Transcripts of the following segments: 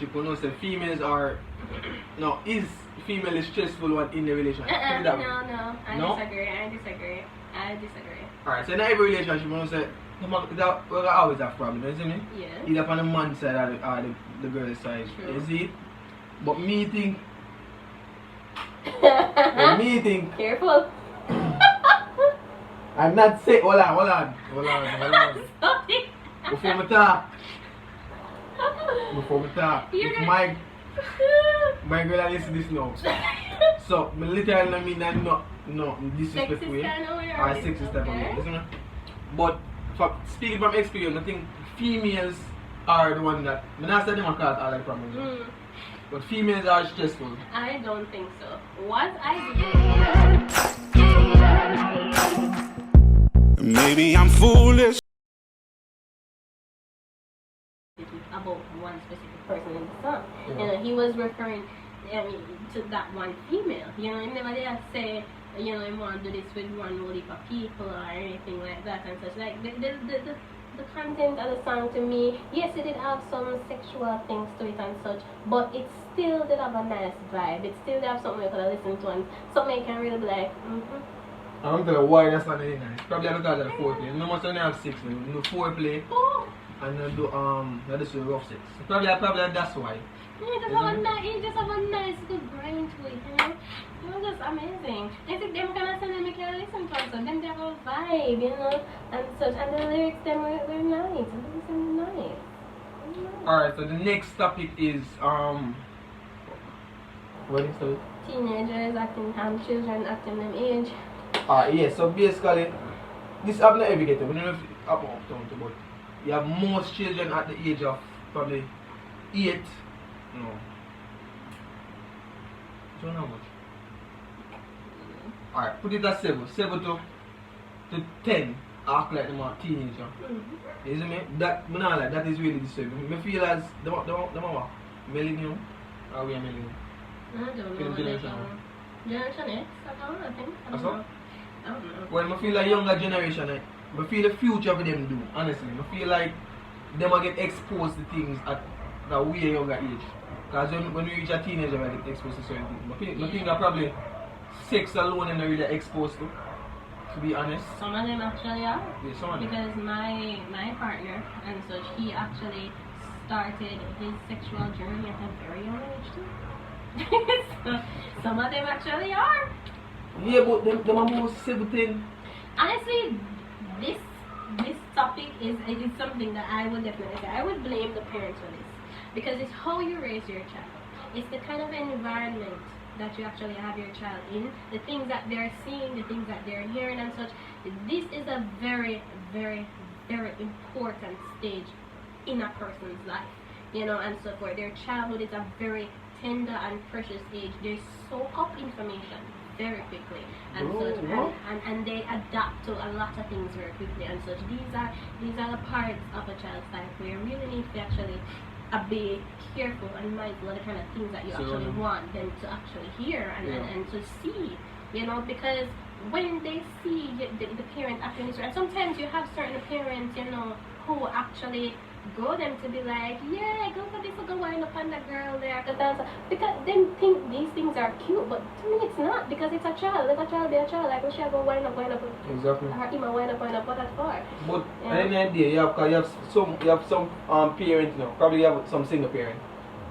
People know say females are is female is stressful one in the relationship. No, I disagree. Alright, so in every relationship you know say we always have problems, you see me? Yes. Either on the man's side or the girl's side. True. You see? But me think Careful. I'm not saying hold on. Sorry. Before we talk, if my girl listen this now. So, me literally don't mean that no disrespectful way or sexist type of way. Listen me? But speaking from experience, I think females are the one that I not say them cause all the problems. But females are stressful. I don't think so. What I do maybe I'm foolish. about one specific person in the song. You know, he was referring to that one female. You know, he never did say, you know, he want to do this with one whole heap of people or anything like that and such. Like the content of the song to me, yes, it did have some sexual things to it and such, but it still did have a nice vibe. It still did have something you could have listened to and something you can really be like, I don't tell you why that's not really nice. Probably because of the foreplay. No much when you have sex, you do foreplay and you do this is rough sex. Probably that's why. Yeah, it just have a nice good brain to it, you know? It was just amazing. I think them kind of song they can listen to, so them they have a vibe, you know, and such, and the lyrics them were nice, and they listen nice. Alright, so the next topic is what is it? Teenagers acting, children acting them age. Yeah, so basically this happen every ghetto. We don't know if it happen uptown too, but you have most children at the age of probably 8. No. Don't know how much. Alright, put it at 7. 7 to 10 act like them are teenager. You see me? That is really disturbing. I feel as them are millennium. Are we a millennium? I don't know. Generation X, I think. I don't know. Well, I feel like younger generation, I feel the future of them do, honestly. I feel like them will get exposed to things at a way younger age. Because when we reach a teenager, we get exposed to certain things. I think that probably sex alone and really exposed to be honest. Some of them actually are. Yeah, some of them. Because my partner and such, he actually started his sexual journey at a very young age too. So, some of them actually are. Yeah, but them are more 17. Honestly, this topic is something that I would definitely say. I would blame the parents for this. Because it's how you raise your child. It's the kind of environment that you actually have your child in, the things that they're seeing, the things that they're hearing and such. This is a very, very, very important stage in a person's life. You know, and so forth. Their childhood is a very tender and precious age. They soak up information very quickly and such, and they adapt to a lot of things very quickly and such. These are the parts of a child's life where you really need to actually be careful and mindful of the kind of things that you actually want them to actually hear and to see, you know, because when they see the parent acting this way, and sometimes you have certain parents, you know, who actually grow them to be like, yeah, go for this, go wind up on the girl there, because they think these things are cute, but to me it's not, because it's a child. Let a child be a child. Like, we should go wind up. Exactly. Or him wind up, what that's for. But any idea, you have some parents, you know, probably you have some single parent.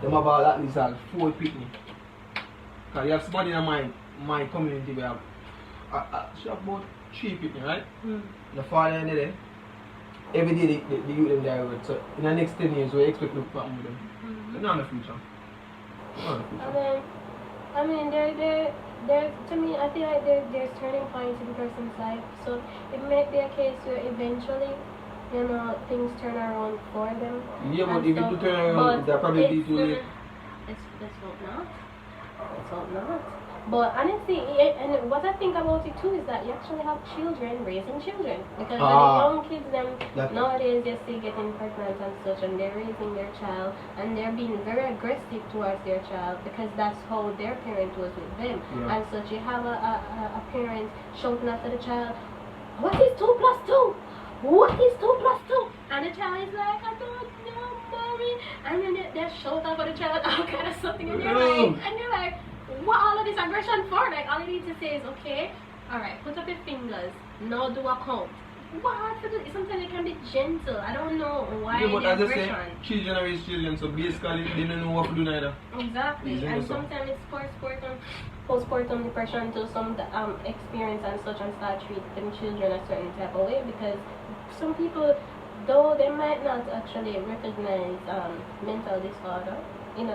Them have at least 4 people. Because you have somebody in my community where she have about 3 people, right? The father and the day. Every day they use them there with. So in the next 10 years we expect to happen with them. But not in the future. I mean, they're to me, I feel like there's turning points in the person's life. So it might be a case where eventually, you know, things turn around for them. Yeah, but if it do turn around, that'll probably be too late. Let's hope not. Let's hope not. But honestly, and what I think about it too is that you actually have children raising children. Because when the young kids, nowadays they see getting pregnant and such, and they're raising their child, and they're being very aggressive towards their child because that's how their parent was with them. Yeah. And such, you have a parent shouting after the child, what is 2 plus 2? What is 2 plus 2? And the child is like, I don't know, mommy. and then they shout out for the child, all kind of something, and you're like, what all of this aggression for? Like, all you need to say is, okay, alright, put up your fingers, now do a count. What? Sometimes it can be gentle. I don't know why but the as I aggression. say, children are raised children, so basically they don't know what to do neither. Exactly, and sometimes it's postpartum depression to some experience and such, and start treating children a certain type of way, because some people, though they might not actually recognize mental disorder in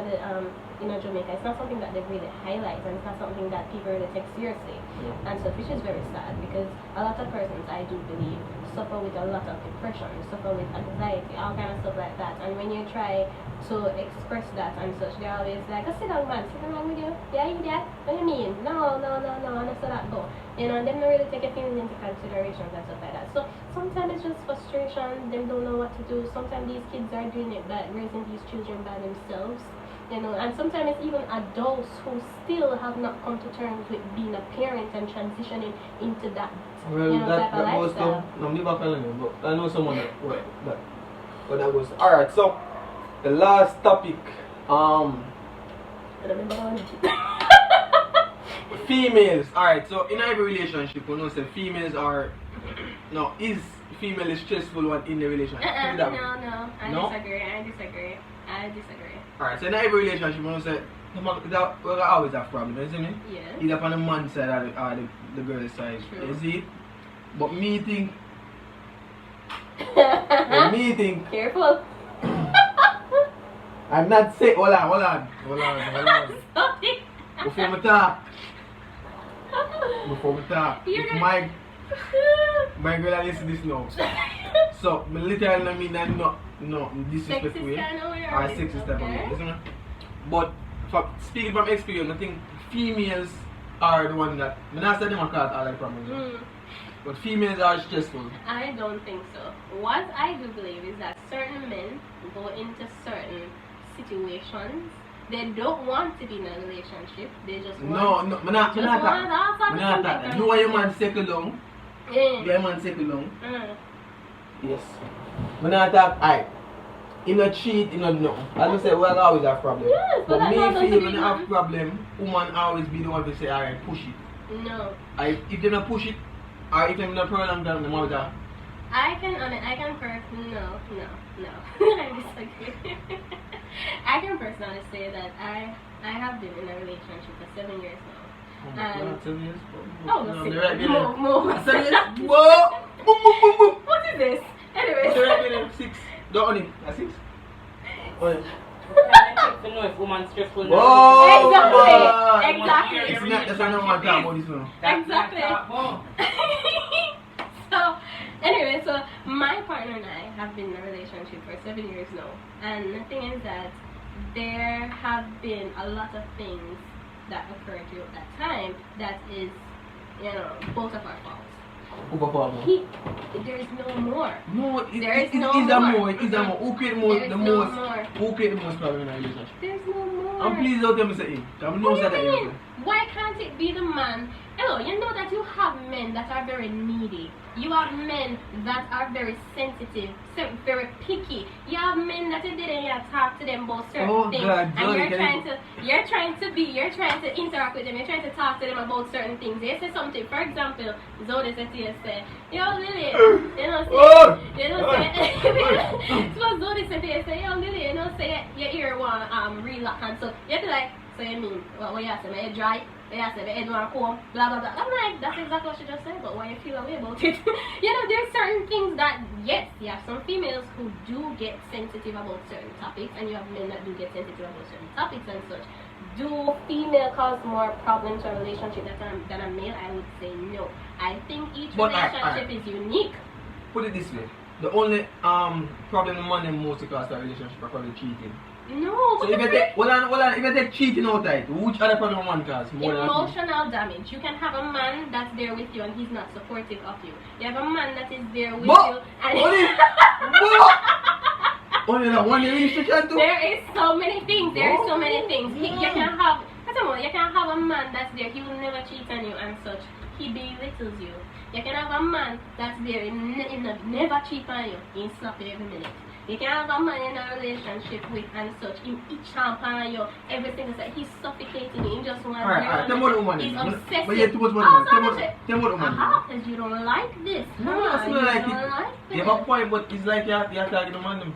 Jamaica, it's not something that they really highlight, and it's not something that people really take seriously. And so, which is very sad, because a lot of persons, I do believe, suffer with a lot of depression, suffer with anxiety, all kind of stuff like that. And when you try to express that and such, they're always like, oh, sit down, man, sit down with you. Yeah, you that? What do you mean? No, and I saw that go. You know, and them not really take your feelings into consideration and stuff like that. So sometimes it's just frustration, them don't know what to do. Sometimes these kids are doing it by raising these children by themselves. You know, and sometimes it's even adults who still have not come to terms with being a parent and transitioning into that, well, you know, that type of lifestyle. No, I'm never telling you, but I know someone that goes. Alright, so the last topic, females. Alright, so in every relationship, we know say females are, no, is female is stressful one in the relationship? No, I disagree. Alright, so in every relationship, we know say we always have problems, you see me? Yeah. Either on the man's side or the girl's side. True. You see? But me think Careful. I'm not saying, hold on. Sorry. Before we talk, if my girl listen this now. So, me literally don't mean that no disrespectful way or sexist type of way. Listen me? But speaking from experience, I think females are the one that, I'm not saying them are cause all the problems. But females are stressful. I don't think so. What I do believe is that certain men go into certain situations. They don't want to be in a relationship. They just want I'm not that. You want your man settle down? Your man settle down? Yes. I'm not that. Alright. You not cheat, you not know. As I say, we'll always have problems. Yes, but me that's feel when you have problem, woman always be the one to say, alright, push it. No. If they not push it, or if they not prolong them, them always have. I can no. I disagree. I can personally say that I have been in a relationship for 7 years now. And 7 years? Move. 7 years? Whoa! What is this? Anyway. 6. Don't only. 6. To know if woman's stressful. Exactly. It's not, that's why I don't want to talk about this one. Exactly. So, anyway, so my partner and I have been in a relationship for 7 years now. And the thing is that there have been a lot of things that occurred throughout that time that is, both of our faults. There's no more. No, there is no more. Who created the most? More. Who created the most problem in a relationship? There's no more. And please don't tell me say him. What do you mean? Why can't it be the man? Hello, you know that you have men that are very needy. You have men that are very sensitive, very picky. You have men that you didn't talk to them about certain things, and you're trying to interact with them. You're trying to talk to them about certain things. They say something. For example, Zoe said to you, say, "Yo, Lily," so Zoe said to you, say, "Yo, Lily," say your ear want relax, and so you have to like, so you mean what you say? My ear dry. Yeah, I said, I don't want to come, blah, blah, blah. I'm like, that's exactly what she just said, but why you feel away about it? There's certain things that, yes, you have some females who do get sensitive about certain topics, and you have men that do get sensitive about certain topics and such. Do female cause more problems to a relationship than a male? I would say no. I think each relationship is unique. Put it this way. The only problem the man and most cause a relationship are probably cheating. No. So if you take cheating out of it, which other problem one cause? Emotional damage. You can have a man that's there with you and he's not supportive of you. You have a man that is there with you and only that one restriction too? There is so many things. You can have a man that's there, he will never cheat on you and such. He belittles you. You can have a man that's there, he never cheat on you. He slap you every minute. You can't have a man in a relationship with and such. Him itch on you, everything is like he's suffocating you. He just wants Alright, tell me what the woman He's is. obsessive. But you too much about the woman. Tell me what the woman is. Aha, because you don't like this. No, Huh? it's You not like don't it. like You this. have a point, but it's like you're targeting the man.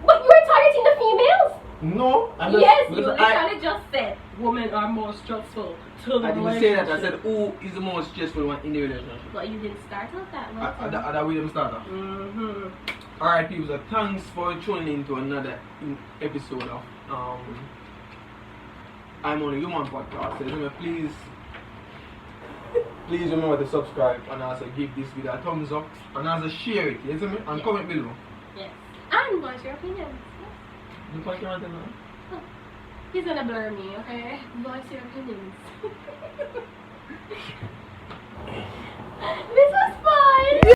But you were targeting the females? No, Yes, you because literally just said women are more stressful to the I didn't say that. I relationship. said who is the most stressful one in the relationship. But you didn't start with that one. That way them start off. Mm-hmm. Alright people, so thanks for tuning in to another episode of I'm Only Human podcast. So, please remember to subscribe and also give this video a thumbs up and also share it, you see me? And comment below. Yes. And what's your opinion? You can't comment now? He's gonna blur me, okay? What's your opinions? This was fun!